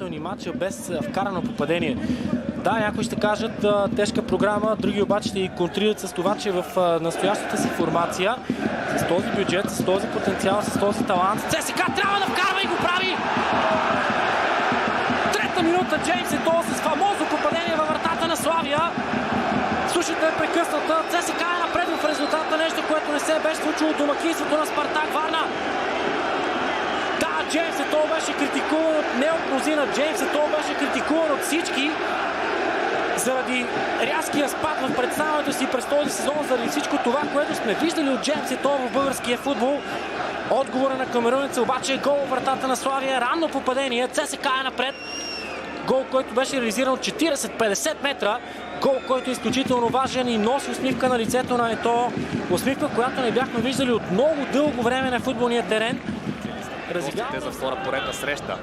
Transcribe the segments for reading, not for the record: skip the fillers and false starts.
положителни матча без вкарано попадение. Да, някои ще кажат тежка програма, други обаче ще ги контрират с това, че в настоящата си формация, с този бюджет, с този потенциал, с този талант, ЦСКА трябва да вкарва и го прави! Трета минута, Джеймс Етоо с фамозно попадение във вратата на Славия. Сушата е прекъсната, ЦСКА е напред в резултата, нещо, което не се беше случило от домакинството на Спартак Варна. Да, Джеймс Етоо беше критикуван не от мнозина, Джеймс Етоо беше критикуван от всички заради рязкия спад в представянето си през този сезон, заради всичко това, което сме виждали от Джеймс Етоо в българския футбол. Отговора на камерунеца обаче е гол в вратата на Славия, ранно попадение, ЦСКА е напред. Гол, който беше реализиран от 40-50 метра. Гол, който е изключително важен и носи усмивка на лицето на Етоо. Усмивка, която не бяхме виждали от много дълго време на футболния терен. Гостите за втора поредна среща.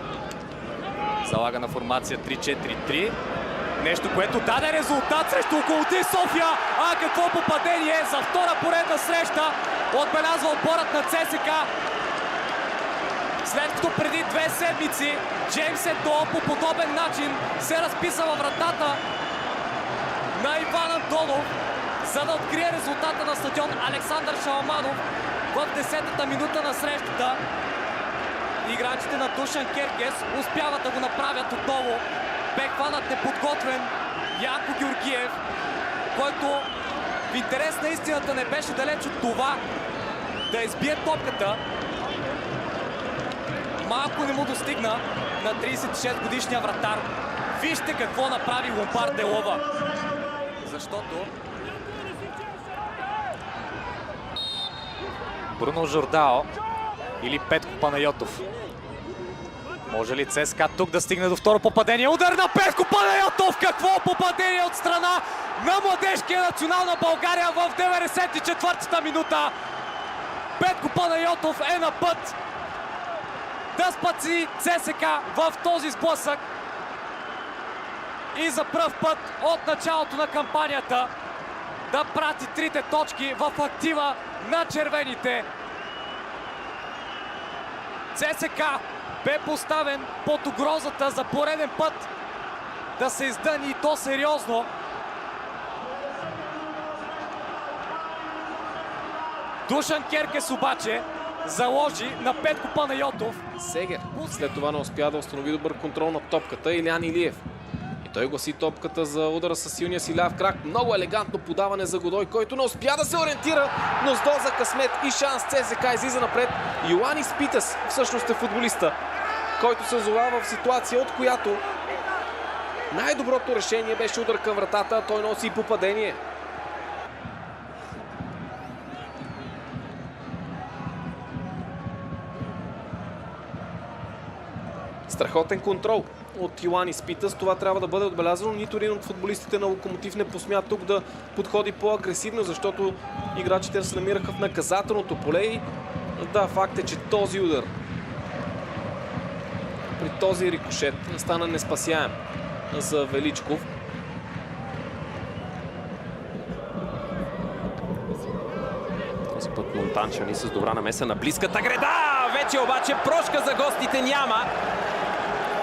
Залага на формация 3-4-3. Нещо, което даде резултат срещу Локомотив София. А какво попадение за втора поредна среща отбелязва отборът на ЦСКА. След като преди 2 седмици Джеймс Етоо по подобен начин се разписа във вратата на Иван Антонов, за да открие резултата на стадион Александър Шаламанов в 10-та минута на срещата. Играчите на Душан Керкес успяват да го направят отново. Бе хванат неподготвен Янко Георгиев, който в интерес на истината не беше далеч от това да избие топката. Малко не му достигна на 36 годишния вратар. Вижте какво направи Ломбар Делова. Защото Бруно Жордао или Петко Панайотов. Може ли ЦСКА тук да стигне до второ попадение? Удар на Петко Панайотов! Какво попадение от страна на младежкия национал на България в 94-та минута! Петко Панайотов е на път да спаси ЦСКА в този сблъсък и за пръв път от началото на кампанията да прати 3 точки в актива на червените. ЦСКА бе поставен под угрозата за пореден път да се издъни, и то сериозно. Душан Керкес обаче заложи на Петко Панайотов. Сегер след това не успя да установи добър контрол на топката. Илян Илиев. И той гласи топката за удара със силния си ляв крак. Много елегантно подаване за Годой, който не успя да се ориентира, но с доза късмет и шанс ЦСКА излиза напред. Йоанис Питас всъщност е футболиста, който се озовава в ситуация, от която най-доброто решение беше удар към вратата, той носи и попадение. Страхотен контрол от Йоанис Питас. Това трябва да бъде отбелязано. Нито един от футболистите на Локомотив не посмя тук да подходи по-агресивно, защото играчите се намираха в наказателното поле. И да, факт е, че този удар при този рикошет стана неспасяем за Величков. Този път Монтанчани с добра намеса на близката града. Вече обаче прошка за гостите няма.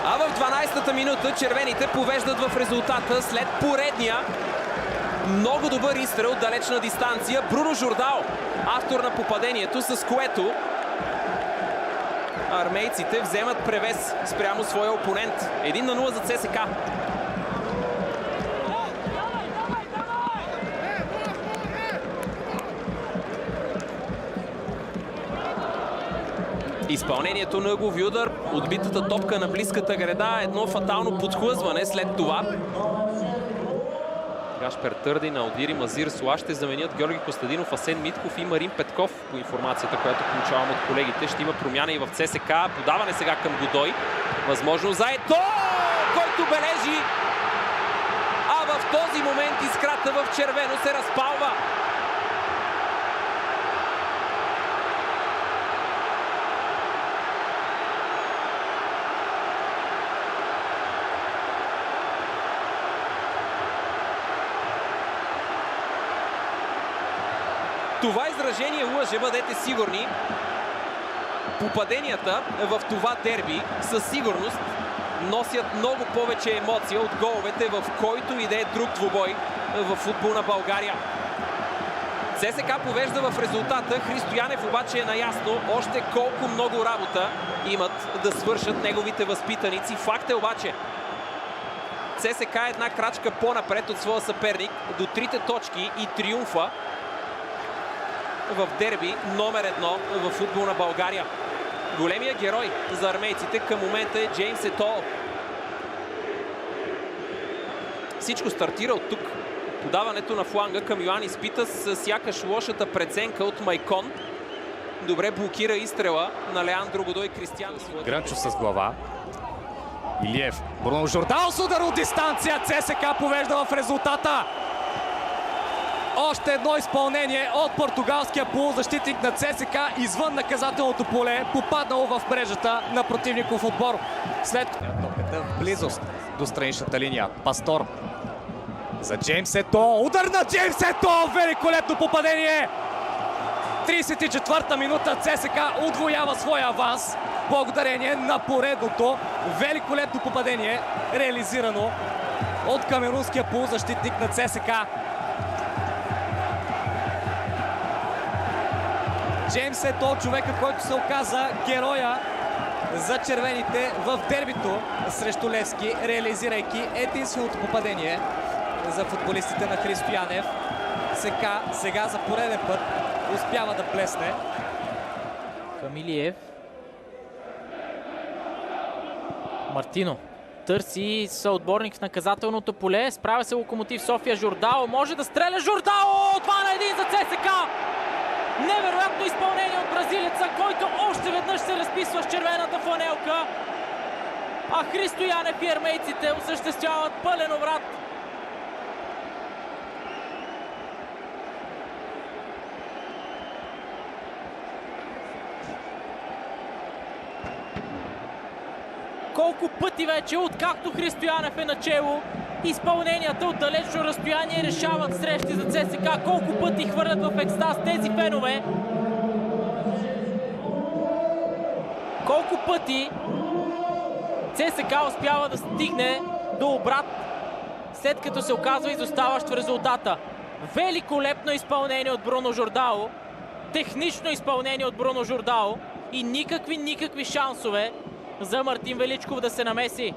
А в 12-та минута червените повеждат в резултата след поредния много добър изстрел от далечна дистанция. Бруно Жордао, автор на попадението, с което армейците вземат превес спрямо своя опонент. 1-0 за ЦСКА. Изпълнението на ъглови удар, отбитата топка на близката града, едно фатално подхлъзване след това. Гашпер Търдин, Алдири Мазир Суа ще заменят Георги Костадинов, Асен Митков и Марин Петков. По информацията, която получавам от колегите, ще има промяна и в ЦСКА. Подаване сега към Годой. Възможно за Етоо, който бележи. А в този момент искрата в червено се разпалва. Това изражение лъже, бъдете сигурни. Попаденията в това дерби със сигурност носят много повече емоция от головете в който и да е друг двубой в футболна България. ЦСКА повежда в резултата. Христо Янев обаче е наясно още колко много работа имат да свършат неговите възпитаници. Факт е обаче, ЦСКА е една крачка по-напред от своя съперник до 3 точки и триумфа в дерби номер 1 в футболна България. Големия герой за армейците към момента е Джеймс Етоо. Всичко стартира от тук. Подаването на фланга към Йоанис Питас, сякаш лошата преценка от Майкон. Добре блокира изстрела на Леандро Годой Кристиан. Грънчо с глава. Илиев. Бруно Жордао с удар от дистанция. ЦСКА повежда в резултата. Още едно изпълнение от португалския полузащитник на ЦСКА извън наказателното поле, попаднало в мрежата на противников отбор. След топката в близост до страничната линия. Пастор за Джеймс Етоо. Удар на Джеймс Етоо! Великолепно попадение! 34-та минута ЦСКА удвоява своя аванс благодарение на поредното великолепно попадение, реализирано от камерунския полузащитник на ЦСКА. Джеймс Етоо, човека, който се оказа героя за червените в дербито срещу Левски, реализирайки единственото попадение за футболистите на Христо Янев. Сега за пореден път успява да плесне. Камилиев. Мартино търси съотборник в наказателното поле. Справя се Локомотив София. Жордао може да стреля. Жордао! 2-1 за ЦСКА! Невероятно изпълнение от бразилеца, който още веднъж се разписва с червената фланелка. А Христо Янев и армейците осъществяват пълен обрат. Колко пъти вече, откакто Христо Янев е начело, изпълненията от далечно разстояние решават срещи за ЦСКА. Колко пъти хвърлят в екстаз тези фенове. Колко пъти ЦСКА успява да стигне до обрат, след като се оказва изоставащ в резултата. Великолепно изпълнение от Бруно Жордао. Технично изпълнение от Бруно Жордао. И никакви шансове за Мартин Величков да се намеси.